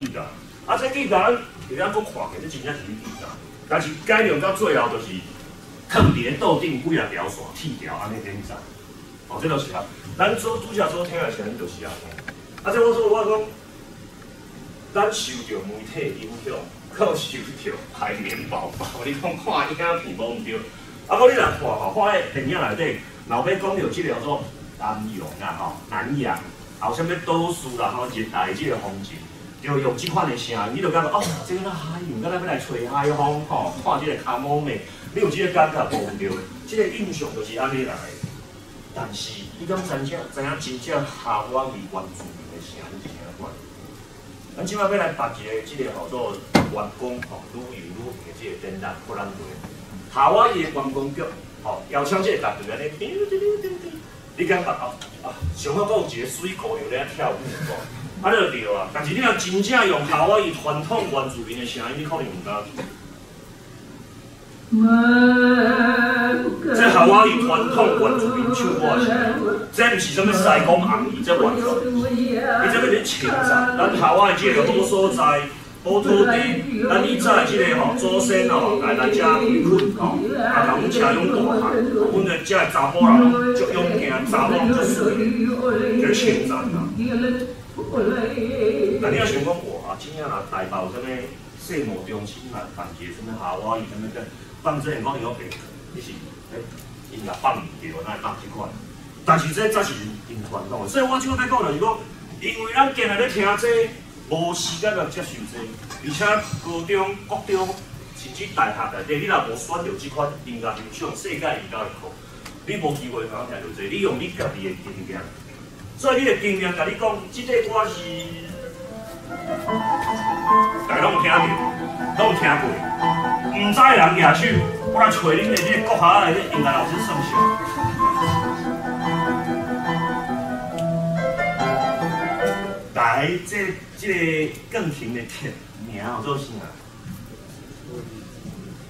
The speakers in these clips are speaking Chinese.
噶。啊，这吉他其实咱搁看起，这真正是吉他，但是改良到最后就是放伫斗顶几啊条线剃掉，安尼点上。哦，这就是啊。咱做拄则所听的声音就是安尼。啊，这我讲，咱受到媒体影响，靠受到海绵宝宝。你讲看影片无毋对，啊，不你来看吼，看迄电影内底，若要讲到即个叫做南洋啊吼，南洋，还有啥物岛屿啦吼，热带即个风景。就用即款的声音，你就感觉哦，这个海洋，咱要来吹海风吼，看即个卡某妹，你有即个感觉无对？即个印象就是安尼来的。但是你敢知影真正夏威夷原住民的声音是啥款？咱即摆要来办一个即个叫做员工吼旅游旅行的即个展览，互咱做。夏威夷的观光局吼邀请即个乐队安尼，你感觉上好阁有一个水姑娘咧跳舞吼。啊，就对啊！但是你若真正用夏威夷传统原住民的声音，你可能唔敢。这夏威夷传统原住民唱歌的声音，这唔是什么西讲昂语，这完全，你这边咧清啥？咱夏威夷这个好所在，好土地，咱以前这个吼祖先吼来咱遮围困吼，啊，甲阮车用大汉，阮的遮查甫人足勇敢，查某足水，这清啥啊？那你要想讲哇，真正若台北有啥物世贸中心来办一个什么夏威夷什么的，放这个讲伊个平，你是因若放唔对，那放即款。但是这才是因传统的，所以我即摆要讲就是讲，因为咱今日咧听这，无时间来接受这，而且高中、国中甚至大学内底，你若无选到即款音乐欣赏世界音乐的课，你无机会通听到这，你用你家己的经验。所以你的经验，甲你讲，即个歌是，大家拢有听着，拢有听过。唔知的人举手，我来找恁的这个国校的音乐老师算算。来，这个更甜的甜名叫做啥？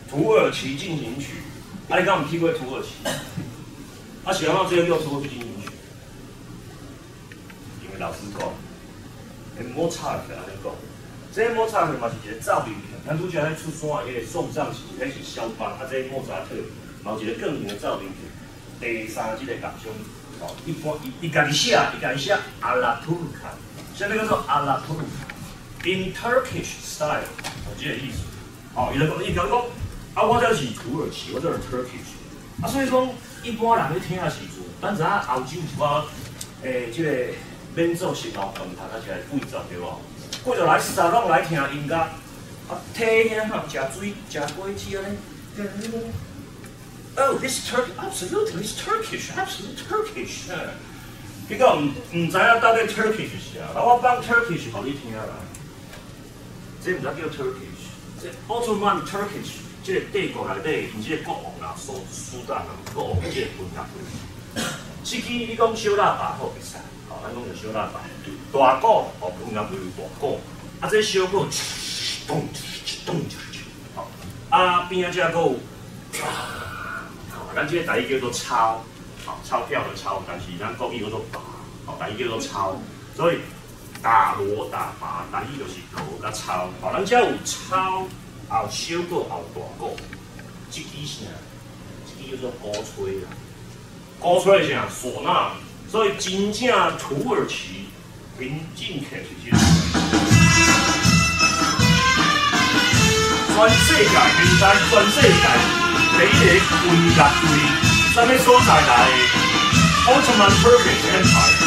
土耳其进行曲。啊，你敢有听过土耳其？啊，是安怎这个叫土耳其进行曲？老师讲，摩擦克安尼讲，这个摩擦克嘛是一个奏鸣曲，咱拄则咧出山的迄个送上曲，迄是肖邦，啊，这个莫扎特嘛有一个更名的奏鸣曲。第三即个乐章，哦，一般伊家己写阿拉图鲁卡，啥物叫做阿拉图鲁卡 ？In Turkish style， 即个意思。哦，伊讲讲，啊，我这是土耳其，我这是 Turkish， 啊，所以讲一般人咧听的时阵，咱知影欧洲一寡即个。免做食老饭，读起来贵十对无？过着来沙拢来听音乐，啊，体遐哈，食水、食果子安尼。Oh, this Turkish, absolutely, this Turkish, absolutely Turkish. 结果唔知影到底 Turkish 是啥，我放 Turkish 互你听啦。这唔知叫 Turkish， 这 Ottoman Turkish， 这个帝国内底，因这个国王啦、苏丹啊，国王这个分合。司机，你讲小喇叭好袂使？咱讲就小喇叭，大鼓哦，不应该归为大鼓，啊，这小鼓咚咚，好，啊边仔只有，咱这个台语叫做钞，好，钞票的钞，但是咱国语叫做把，好，台语叫做钞，所以大锣大把，台语就是锣甲钞，好，咱这有钞，还有小鼓，还有大鼓，这支啥？这支叫做鼓吹啦，鼓吹是啥？唢呐。所以真正土耳其民进客是啥？全世界现在全世界第一个音乐队，啥物所在来的 Ottoman Turkish Empire。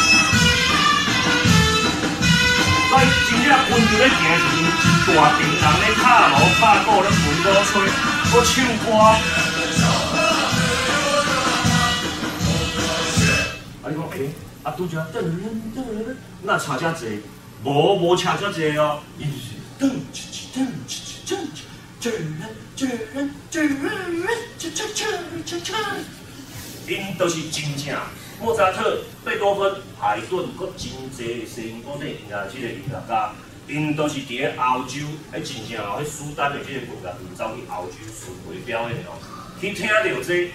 所以真正温柔咧行时，一大群人咧敲锣拍鼓咧吹鼓吹，搁唱歌。啊！你讲啊，拄则那差遮济，无差遮济哦，伊因都是真正莫扎特、贝多芬、海顿，搁真济西洋古典音乐即个音乐家，因都是伫咧欧洲，真正哦，迄苏丹的即个国家队走去欧洲巡回表演哦，去听到这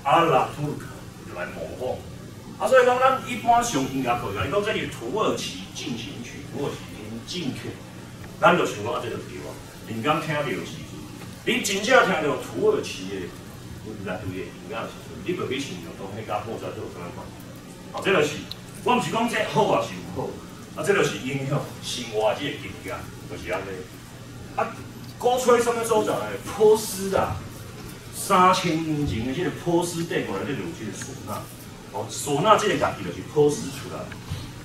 阿拉图尔克。来模仿，啊，所以讲咱一般上音乐课，你讲这是土耳其进行曲、土耳其正确，咱就想讲啊，这就对啊。人刚听到的时阵，你真正听到土耳其的一大堆的音乐的时阵，你就去想象讲，迄甲报纸都有啥物关系？哦，这就是我毋是讲这好啊是唔好，啊，这就是影响生活这个境界，就是安尼。啊，鼓吹什么所在呢？波斯啊，3000年前的这个波斯帝国内底有这个唢呐，哦，唢呐这个乐器就是波斯出来。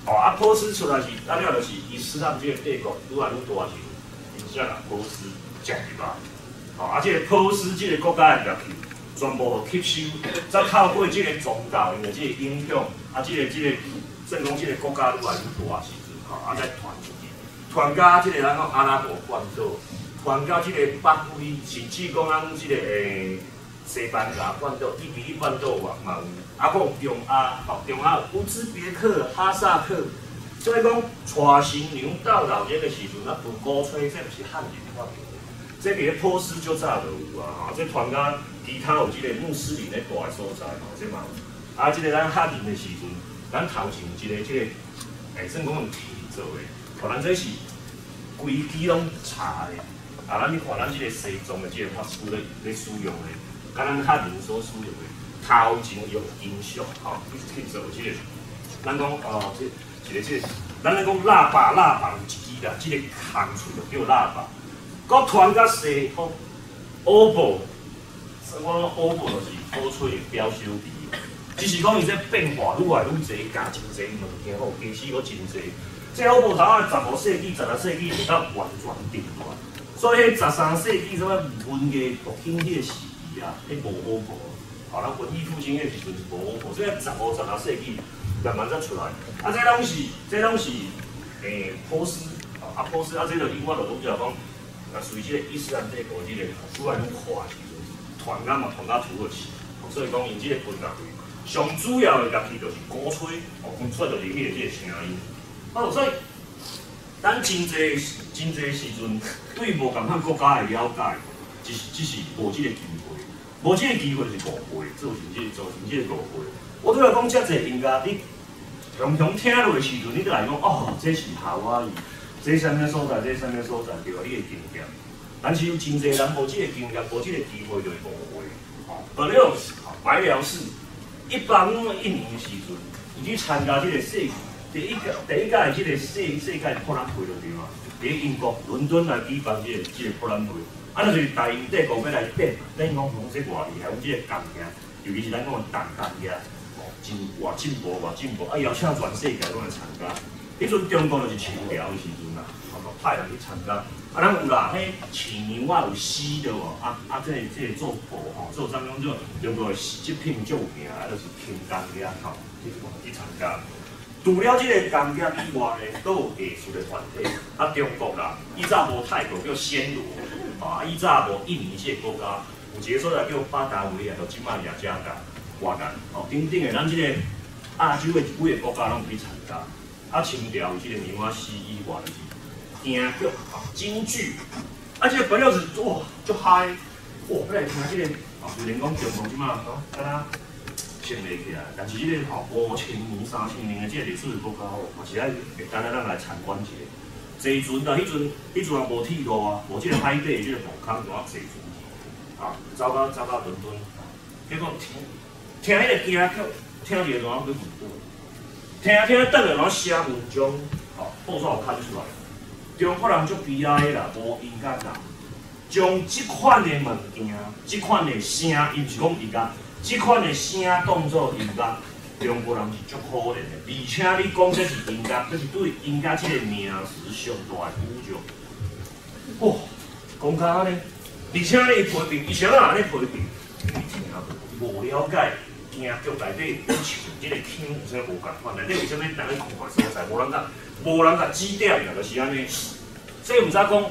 哦，啊，波斯出来是，啊了就是伊斯兰这个帝国愈来愈大时，因才甲波斯接入来。哦，啊，这个波斯这个国家的乐器，全部吸收，再透过这个宗教因为这个影响，啊，这个正讲这个国家愈来愈大时阵，吼，啊，再传出去，传到这个咱讲阿拉伯半岛，传到这个北非，甚至讲咱这个西班牙半岛、伊比利半岛嘛有，啊，还有中亚，吼，中亚有乌兹别克、哈萨克，所以讲带新娘到老这个时阵，咱分鼓吹，这毋是汉人发明的，这伫波斯就早就有啊，吼，这传到其他有这个穆斯林咧大个所在，吼，这嘛有，啊，这个咱汉人的时阵，咱头前一个这个，算讲用铁做的，可能这是规基拢茶的，啊，咱你看咱这个西藏的这个法师咧使用的。甲咱汉人所使用的头前用音响，吼，去做这个，咱讲这个，咱咧讲喇叭有一支啦，这个空喙就叫喇叭。搁传到西方，欧布，我欧布就是鼓吹的标小弟，只是讲伊这变化愈来愈侪，加真侪物件，吼，其实搁真侪。这欧布头啊，15世纪、16世纪就到完全定乱，所以迄13世纪什么文艺复兴迄个时。迄无欧布，吼，咱文艺复兴迄时阵是无欧布，所以15、16世纪慢慢才出来。啊，这拢是波斯，啊波斯啊，这个因我就拄则讲，啊随即个伊斯兰帝国即个愈来愈化时阵，传到土耳其，所以讲因即个分乐器，上主要的乐器就是鼓吹，出就是迄个声音。啊，所以咱真侪时阵对无共款国家的了解，只是无即个机会。无即个机会就是误会，造成即个误会。我拄来讲遮侪音乐，你常听落的时阵，你就来讲哦，这是夏威夷，这啥物所在，这啥物所在，对吧？你会经验。但是有真侪人无即个经验，无即个机会，就是误会。而了白辽士，1851年的时阵，伊去参加即个第一届的即个世界博览会就对嘛，伫英国伦敦来举办即个博览会。啊，就是大英帝国要来变，等于讲这偌厉害，阮即个工业，尤其是咱讲的重工业，真偌进步，啊，邀请全世界拢来参加。迄阵中国就是清朝的时阵啦，派人去参加。啊，咱有啦，迄饲牛啊有丝的哦，这个做布吼，做啥种种中国的织品最有名啊，就是轻工业吼，去参加。除了这个工业以外呢，都有艺术的团体。啊，中国啦，以早无泰国叫暹罗。啊！以早无印尼这个国家，有一个所在叫巴达维亚，就即摆雅加达、瓦干，哦，等等的，咱即个亚洲的几个国家拢有去参加。啊，清朝有即个牛仔戏以外，就是京剧、京剧，啊，这个本料是哇，足嗨！哇，要来听即个，虽然讲中国即摆敢若成立起来，但是即个5000年、3000年的即个历史的国家哦，嘛是爱等下咱来参观一下。坐船啊，迄阵也无铁路啊，无即个海底的即个路坎，就坐船啊，走到伦敦，结果听迄个京剧，听一个然后去伦敦，听等下然后写文章，报纸有刊出来。中国人足悲哀啦，无音乐啦，将即款的物件、即款的声音，是讲音乐，即款的声当作音乐。中国人是足可怜的，而且你讲这是音乐，这是对音乐这个名词上大的侮辱。哇，讲到安尼，而且你批评，以前人安尼批评，你听无了解京剧内底唱这个腔有啥无共款，内底有啥物人咧看所在，无人甲指点啦，就是安尼。所以毋知讲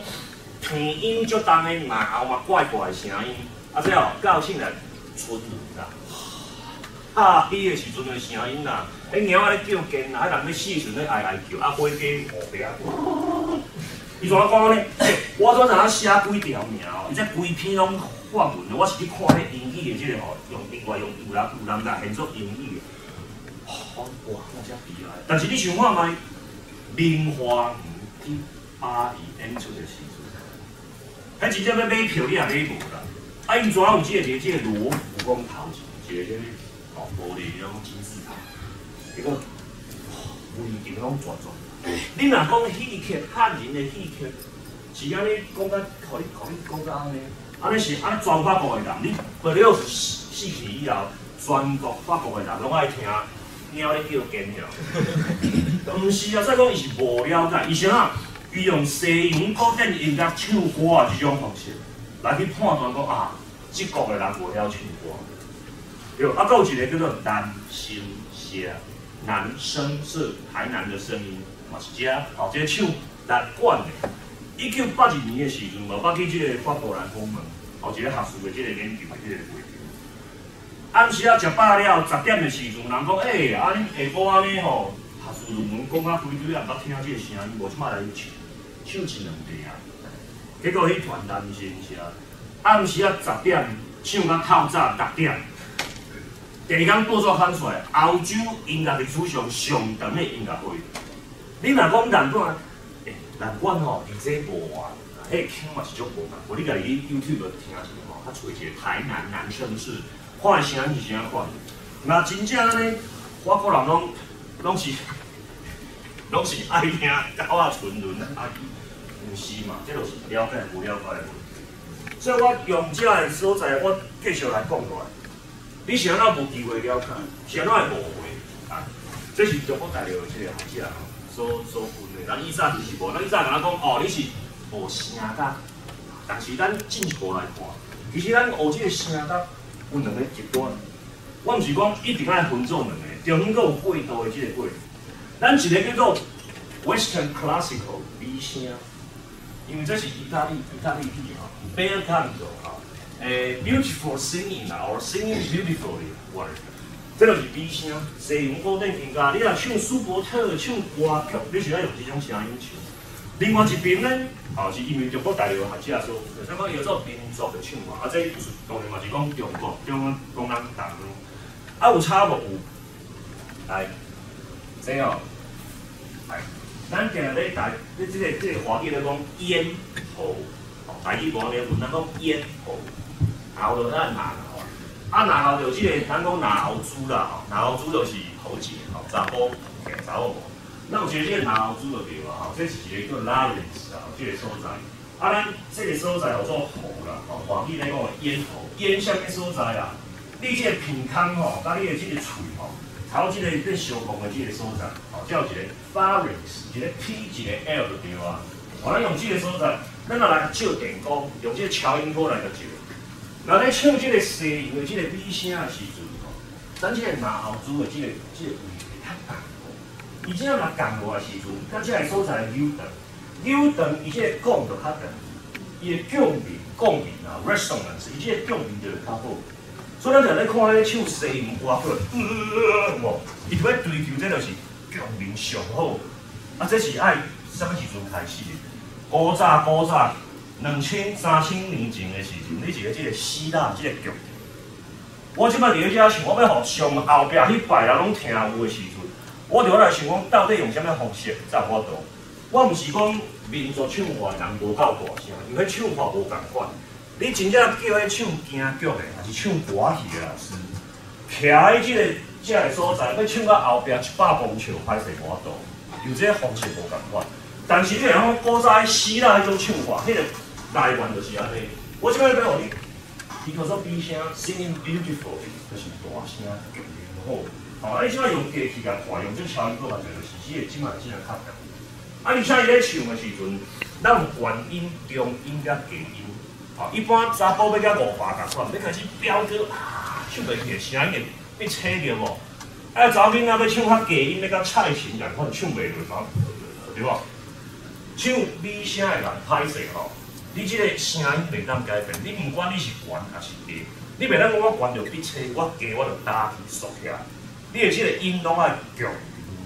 鼻音足重的，然后嘛怪的声音，啊，最后到现在春轮啦。下起的时阵的声音啦，迄猫仔咧叫惊啦，迄人咧死时阵咧哀叫，啊火鸡乌白啊！伊怎讲呢？我怎知影写几条名哦？伊这规篇拢法文，我是去看迄英语的即个吼，用另外有人来现做英语的。哇，那遮悲哀！但是你想看觅，名花园巴黎演出的时阵，迄真正要买票你也买无啦。啊，因怎有即个罗浮宫头前，一个玻璃那种金字塔，迄个规间拢转转。你若讲戏剧吓人的戏剧，是安尼讲甲，互你讲甲安尼，安尼是全法国的人，你不了死去以后，全国法国的人拢爱听猫咧叫尖叫。毋是啊，再讲伊是无了解，伊是啊，伊用西洋古典音乐唱歌这种方式来去判断讲啊，这国的人无了唱歌。对，啊，还有一个叫做男声声，男声是台南的声音。嘛是这，这个唱来管的。1982年的时阵，我去这个法国人访问，一个学术的这个研究的这个会场。暗时啊食饱了，10点的时阵，人讲，啊恁下晡安尼吼，学术论文讲啊规堆，也毋捌听这个声音，无即摆来唱一两句啊。结果迄团男生是啊，暗时啊10点唱到透早6点。第二天报纸刊出来，欧洲音乐历史上上长的音乐会。你若讲南管，南管吼，离这无远，迄腔嘛是足无共。你家己 YouTube 听一下吼，较找一个台南男生式，看的声音是啥款。那真正呢，法国人拢是爱听狗仔纯轮啊，毋是嘛？这就是了解无了解的问题。所以我用这个所在，我继续来讲落来。你是安怎无机会了解？是安怎会误会？啊，这是中国大陆的这个学者吼。所分的，咱以前就是无，咱以前甲咱讲哦，你是无声角，但是咱进一步来看，其实咱学这个声角有两个极端。我毋是讲一定爱分做两个，中间阁有过渡的这个过程。咱一个叫做 Western Classical 美声，因为这是意大利语吼 ，Bel canto 吼，beautiful singing 啊，or singing beautifully word。这就是美声，西洋古典音乐，你若唱舒伯特、唱歌曲，你是要用这种声音唱。另外一边呢，是因为中国大陆学者说，什么叫做民族的唱法，这当然嘛是讲中国讲咱台湾，有差无有？来，这哦，来，咱今日咧这个华语咧讲咽喉，台语讲咧，咱讲咽喉，后头咱拿。拿喉就即个，咱讲拿喉珠啦，吼，拿喉珠就是喉结，吼，查甫加查某无。咱有一个即个拿喉珠就对啦，吼，这是一个叫 larynx 啊，即个所在。咱这个所在叫做喉啦，吼，华语咧讲咽喉，咽啥物所在啊？你即个鼻孔吼，甲你的即个喙吼，头即个咧相共的即个所在，吼，叫一个 pharynx， 一个 P 一个 L 就对啊。咱用即个所在，咱若来照电光，用即个超音波来个照。那咧唱即个西洋的即个美声的时阵吼，咱即个拿喉珠的即个位置较重。伊即个若降落的时阵，咱即个所在扭长，伊即个讲就较长，伊的共鸣啊 resonance， 伊即个共鸣就较好。所以咱就咧看咧唱西洋歌曲，无，伊就要追求这就是共鸣上好。啊，这是爱什么时阵开始的？古早。2000、3000年前的时阵，你一个即个希腊即个剧，我即摆伫咧遮想，我要互上后壁迄排人拢听有的时阵，我就来想讲，到底用啥物方式才有法度？我毋是讲民族唱法人无够大声，因为唱法无共款。你真正叫迄唱京剧的，还是唱歌戏的老师，徛喺即个所在，要唱到后壁100公尺，歹势无法度，有这个方式无共款。但是你若讲古早希腊迄种唱法，迄个来源就是安尼。我即摆要互你，伊叫做美声 ，singing beautifully， 就是大声极好。你即摆用机器来看，用这超音波来做，就是即个即摆真系较重。而且伊咧唱的时阵，咱有原音、中音甲低音。一般查甫要甲5把共款，要开始飙歌唱袂起，声音会扯着无？查某囡仔要唱较低音，要甲蔡琴共款，唱袂落，对无？唱美声的人歹势吼。你即个声音袂当改变，你毋管你是悬还是低，你袂当讲我悬着笔车，我低我着打起缩起来。你的即个音拢爱强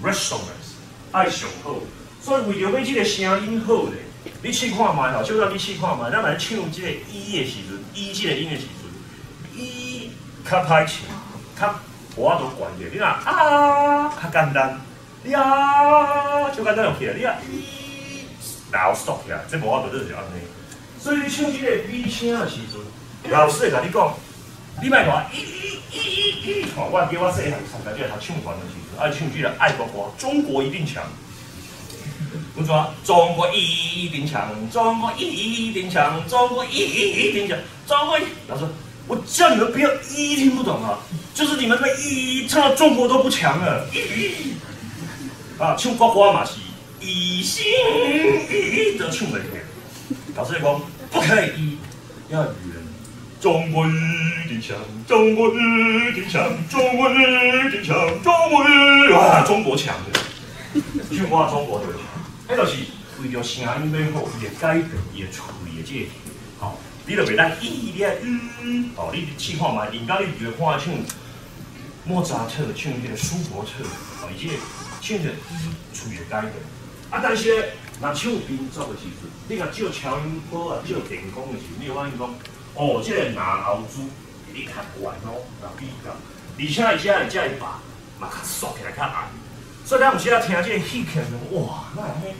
resonance， 爱上好。所以为着要即个声音好咧，你试看觅吼，小可你试看觅，咱来唱即个的时阵，即个音的时阵，较歹唱，较无法度悬者。你若较简单，你就简单就起来，你老缩起来，这无法度就是安尼。所以你唱这个美声的时阵，老师会甲你讲，你莫讲哦，我记我细汉参加这个读唱团的时阵，爱唱这个爱国歌，中国一定强。我说中国一定强，中国一定强，中国一定强，中国。老师，我叫你们不要听不懂啊，就是你们那唱到中国都不强了。啊，唱国歌嘛是一心一都唱袂起。老师讲不可以要圆。中国一定强，中国一定强，中国一定强，中国啊，中国强的。唱歌中国就强。迄就是为着声音变好，伊会改变伊的嘴的这个，吼，你就袂当你哦，你试看卖，人家你就看唱莫扎特，唱迄个舒伯特，哦，伊这个唱着嘴会改变。啊，但是咧，若唱民族的时阵，你甲照超音波啊，照电工的时阵，你有发现讲，哦，这个拿后珠比你较悬哦，若比较，而且伊这会把嘛较缩起来较硬。所以咱有时啊听这个戏曲，哇，那安尼，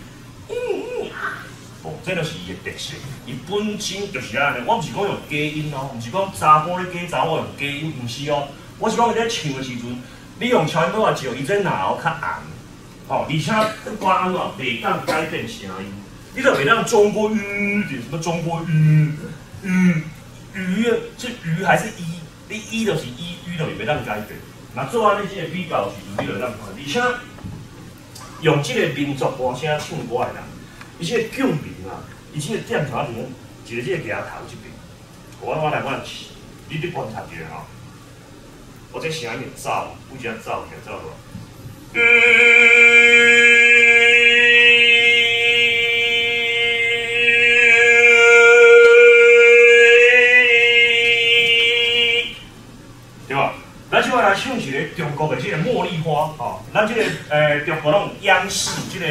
哦，这就是伊的特色。伊本身就是安尼，我毋是讲用假音哦，毋是讲查甫咧假查某用假音，毋是哦。我是讲伊咧唱的时阵，你用超音波来照，伊这拿喉较硬，哦，而且歌安怎袂当改变声音，你就袂当中国语，什么中国语，是鱼还是一？你一就是一，语就是袂当改变。那做安尼这个比较时阵，你就当看，而且。用这个民族歌声唱歌的人，伊这个共鸣啊，伊这个点头前一个这个额头这边，我来你观察一下吼，我这声音走，有只走起来走落。对吧？咱即摆来唱一个中国的这个茉莉花，吼，咱这个中国拢有央视这个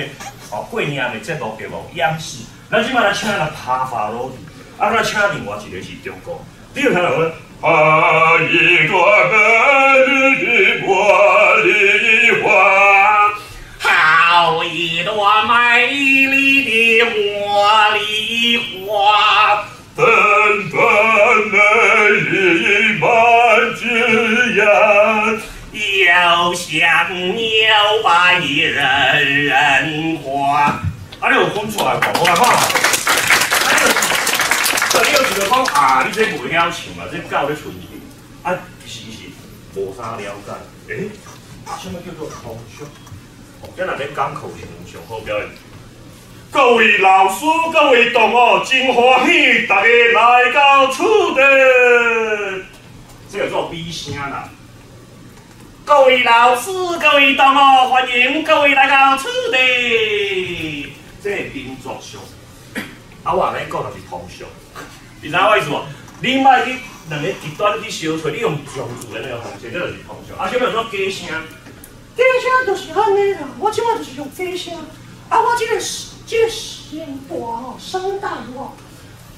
过年的节目节目央视，咱即摆来请来帕法罗蒂，啊，咱请另外一个是中国，你有听到无？啊，一朵美丽的茉莉花，好一朵美丽的茉莉花。淡淡美丽满枝桠，又像鸟摆人人花。啊，你有分出来无？我来看。你有觉得讲啊，你这袂晓唱嘛？这狗咧存伊。啊，其实无啥了解。什么叫做通俗？咱若咧讲口型上好表演。各位老师，各位同学，真欢喜大家来到此地。这叫做美声啦。各位老师，各位同学，欢迎各位来到此地。这是民族上，啊，我安尼讲就是通俗。你知影我意思无？你莫去两个极端去相吹，你用上自然的方式，这就是通俗。啊，什么叫做假声？假声就是安尼啦，我即摆就是用假声。啊，我这个声大吼，声大吼，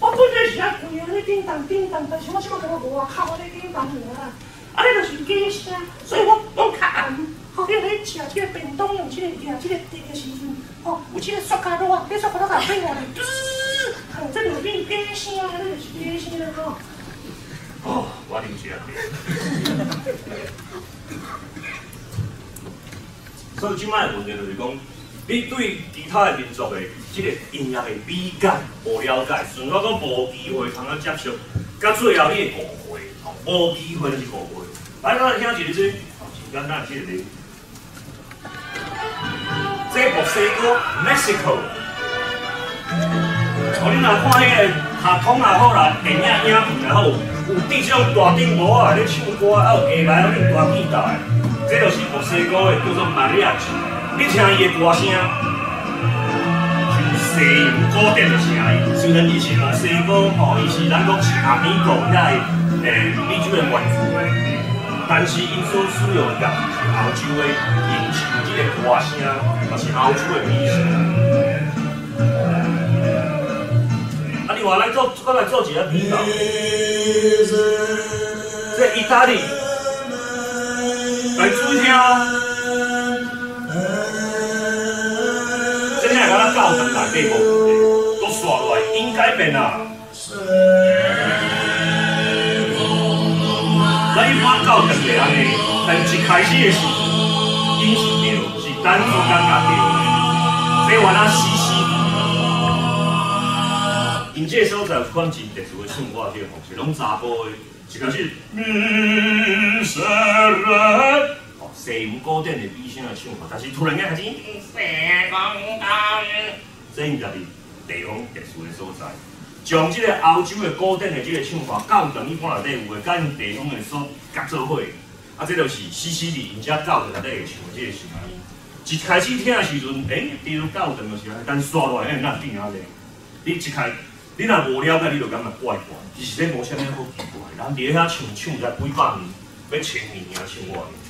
我本来是爱跪安尼叮当叮当，但是我即摆感觉外口安尼叮当尔啦，啊，你就是假声，所以我用较暗，吼，你咧食这个便当用这个拿这个碟的时阵，吼，有这个塑胶袋啊，这塑胶袋变下来，这就是变假声，这就是假声吼。哦，我理解。所以即摆问题就是讲。你对其他的民族的这个音乐的美感无了解，顺我讲无机会通接触，到最后你会误会，无机会就是误会。来，咱来听一个真简单的这个例，这墨西哥 Mexico， 你若看迄个卡通也好啦，电影影片也好，有伫这种大顶帽啊咧唱歌，还有下摆咧弹吉他的，这就是墨西哥的叫做 mariachi。你听伊的歌声，像西洋古典的声音，虽然伊是墨西哥吼，伊是咱讲是阿美国遐美洲的元素，但是因所使用的是欧洲的音色，即个歌声也是欧洲的美声。啊，另外我来做一个比较，这意大利，来注意听哦。教堂内底无问题，都刷落来应该变啊。咱一般教堂是安尼，但一开始的时候，音是对，是单数感觉对，所以我那死死。因这所在有款真特殊的唱歌这个方式，拢查甫的，一开始西洋古典的美声的唱法，但是突然间开始这应该是地方特殊的所在。将这个欧洲的古典的这个唱法，教堂一般内底有的，甲因地方的所合作伙，啊，这就是西西里因遮教堂内底会唱的这个声音。一开始听的时阵，比如教堂就是安尼，但刷落来咱变啊咧。你若无了解，你就感觉怪怪，其实这无啥物好奇怪。人伫遐唱才几百年，要千年啊，唱偌年。